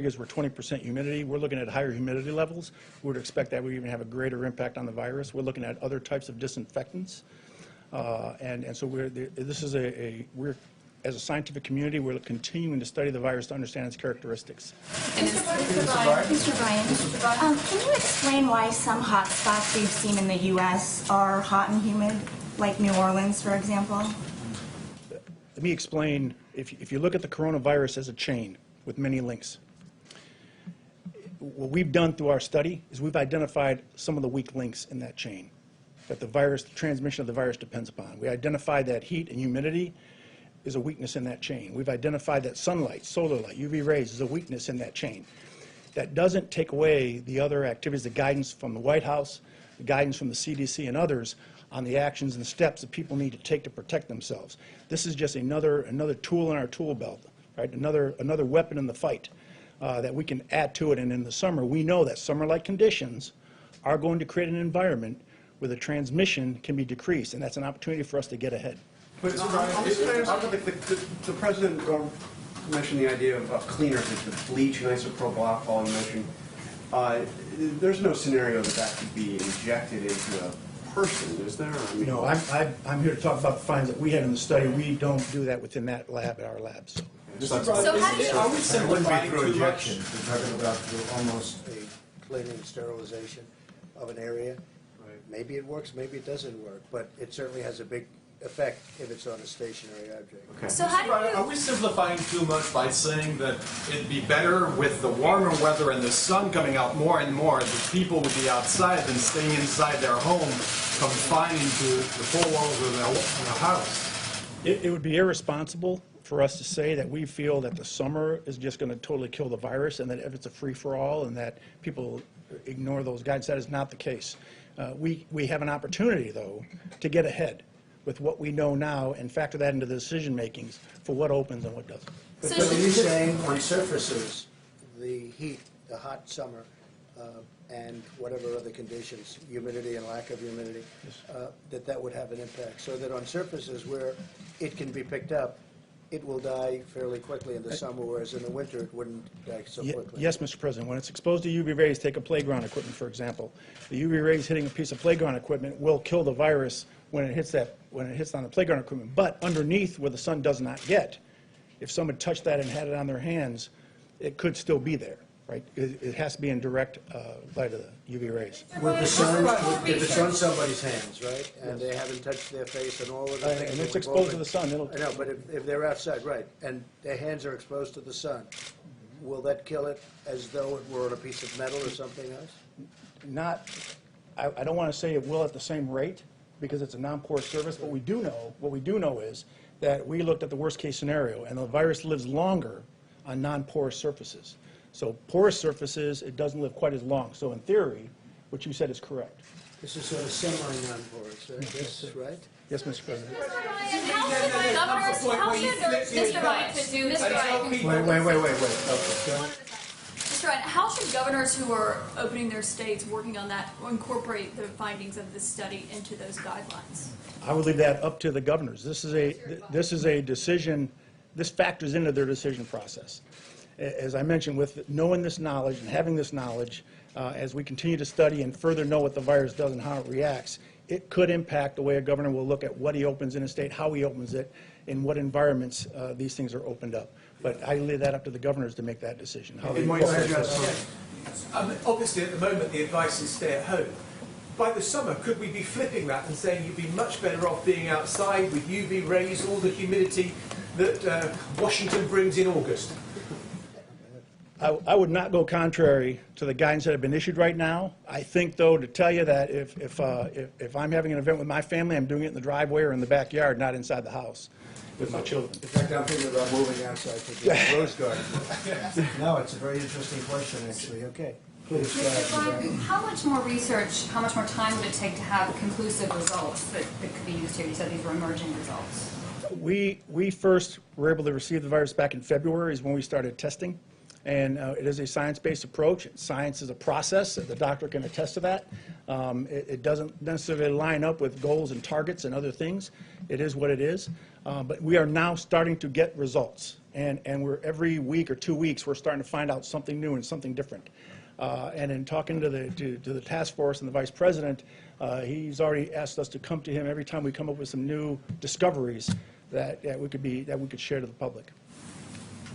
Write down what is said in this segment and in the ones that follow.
Because we're 20% humidity, we're looking at higher humidity levels. We would expect that we even have a greater impact on the virus. We're looking at other types of disinfectants. And so we're, as a scientific community, we're continuing to study the virus to understand its characteristics. Mr. Bryan, can you explain why some hot spots we've seen in the U.S. are hot and humid, like New Orleans, for example? Let me explain. If you look at the coronavirus as a chain with many links, what we've done through our study is we've identified some of the weak links in that chain that the transmission of the virus depends upon. We identified that heat and humidity is a weakness in that chain. We've identified that sunlight, solar light, UV rays is a weakness in that chain. That doesn't take away the other activities, the guidance from the White House, the guidance from the CDC and others on the actions and steps that people need to take to protect themselves. This is just another tool in our tool belt, right? Another weapon in the fight that we can add to it. And in the summer, we know that summer-like conditions are going to create an environment where the transmission can be decreased, and that's an opportunity for us to get ahead. But the president mentioned the idea of cleaners, the bleach and isopropyl alcohol you mentioned. There's no scenario that could be injected into a person, is there? I mean, no, I'm here to talk about the findings that we had in the study. We don't do that within that lab, at our labs. So how do you... Are we simplifying through injection? We're talking about almost a cleaning sterilization of an area. Right. Maybe it works, maybe it doesn't work, but it certainly has a big effect if it's on a stationary object. Okay. So how do you... Are we simplifying too much by saying that it'd be better with the warmer weather and the sun coming out more and more, that people would be outside than staying inside their home, confined to the four walls of their house? It would be irresponsible for us to say that we feel that the summer is just going to totally kill the virus and that if it's a free-for-all and that people ignore those guidelines. That is not the case. We have an opportunity, though, to get ahead with what we know now and factor that into the decision makings for what opens and what doesn't. But so are you saying on surfaces, the heat, the hot summer, and whatever other conditions, humidity and lack of humidity, that would have an impact? So that on surfaces where it can be picked up, it will die fairly quickly in the summer, whereas in the winter it wouldn't die so quickly. Yes, Mr. President. When it's exposed to UV rays, take a playground equipment, for example. The UV rays hitting a piece of playground equipment will kill the virus when it hits on the playground equipment. But underneath, where the sun does not get, if someone touched that and had it on their hands, it could still be there, right? It has to be in direct light of the UV rays. With the sun, if it's on somebody's hands, right, and they haven't touched their face and all of the things. And it's exposed to the sun. I know, but if they're outside, right, and their hands are exposed to the sun, will that kill it as though it were on a piece of metal or something else? I don't want to say it will at the same rate because it's a non-porous surface. What we do know is that we looked at the worst case scenario, and the virus lives longer on non-porous surfaces. So porous surfaces, it doesn't live quite as long. So in theory, what you said is correct. This is sort of semi-non-porous, right? Yes, right? Yes, Mr. President. How should governors who are opening their states, working on that, incorporate the findings of this study into those guidelines? I would leave that up to the governors. This is a decision. This factors into their decision process. As I mentioned, with knowing this knowledge and having this knowledge, as we continue to study and further know what the virus does and how it reacts, it could impact the way a governor will look at what he opens in a state, how he opens it, in what environments these things are opened up. But I leave that up to the governors to make that decision. Obviously, at the moment, the advice is stay at home. By the summer, could we be flipping that and saying you'd be much better off being outside with UV rays, all the humidity that Washington brings in August? I would not go contrary to the guidance that have been issued right now. I think, though, to tell you that if I'm having an event with my family, I'm doing it in the driveway or in the backyard, not inside the house with my children. In fact, I'm thinking about moving outside to the rose garden. No, it's a very interesting question, actually. Okay. Please, how much more research, how much more time would it take to have conclusive results that could be used here? You said these were emerging results. We first were able to receive the virus back in February is when we started testing. And it is a science-based approach. Science is a process. The doctor can attest to that. It doesn't necessarily line up with goals and targets and other things. It is what it is. But we are now starting to get results. And we're every week or 2 weeks, we're starting to find out something new and something different. And in talking to the task force and the vice president, he's already asked us to come to him every time we come up with some new discoveries that we could share to the public.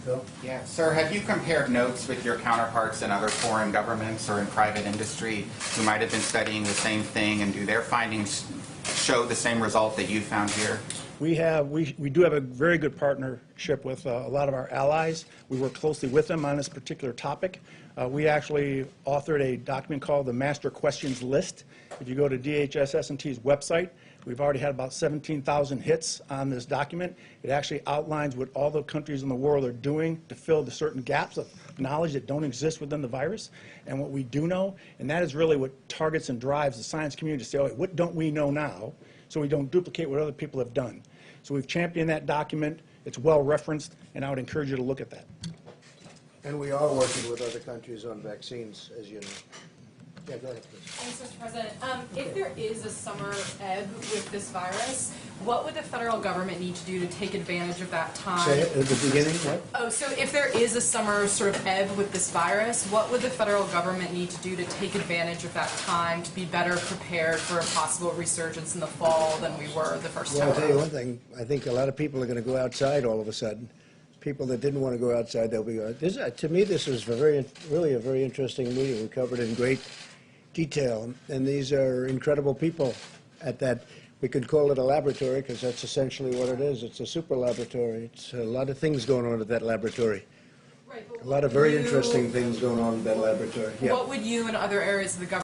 Phil? Yeah, sir, have you compared notes with your counterparts in other foreign governments or in private industry who might have been studying the same thing, and do their findings show the same result that you found here? We do have a very good partnership with a lot of our allies. We work closely with them on this particular topic. We actually authored a document called the Master Questions List. If you go to DHS-S&T's website, we've already had about 17,000 hits on this document. It actually outlines what all the countries in the world are doing to fill the certain gaps of knowledge that don't exist within the virus, and what we do know, and that is really what targets and drives the science community to say, oh, what don't we know now, so we don't duplicate what other people have done. So we've championed that document. It's well referenced, and I would encourage you to look at that. And we are working with other countries on vaccines, as you know. Yeah, go ahead, please. Thanks, Mr. President. If there is a summer ebb with this virus, what would the federal government need to do to take advantage of that time? Say it at the beginning, what? Oh, so if there is a summer sort of ebb with this virus, what would the federal government need to do to take advantage of that time to be better prepared for a possible resurgence in the fall than we were the first Well, time I'll tell you around? one thing. I think a lot of people are going to go outside all of a sudden. People that didn't want to go outside, they'll be going. To me, this was really a very interesting meeting. We covered it in great detail, and these are incredible people at that. We could call it a laboratory because that's essentially what it is. It's a super laboratory. It's a lot of things going on at that laboratory. Right, but A lot of very interesting things going on at that laboratory. Yeah. What would you and other areas of the government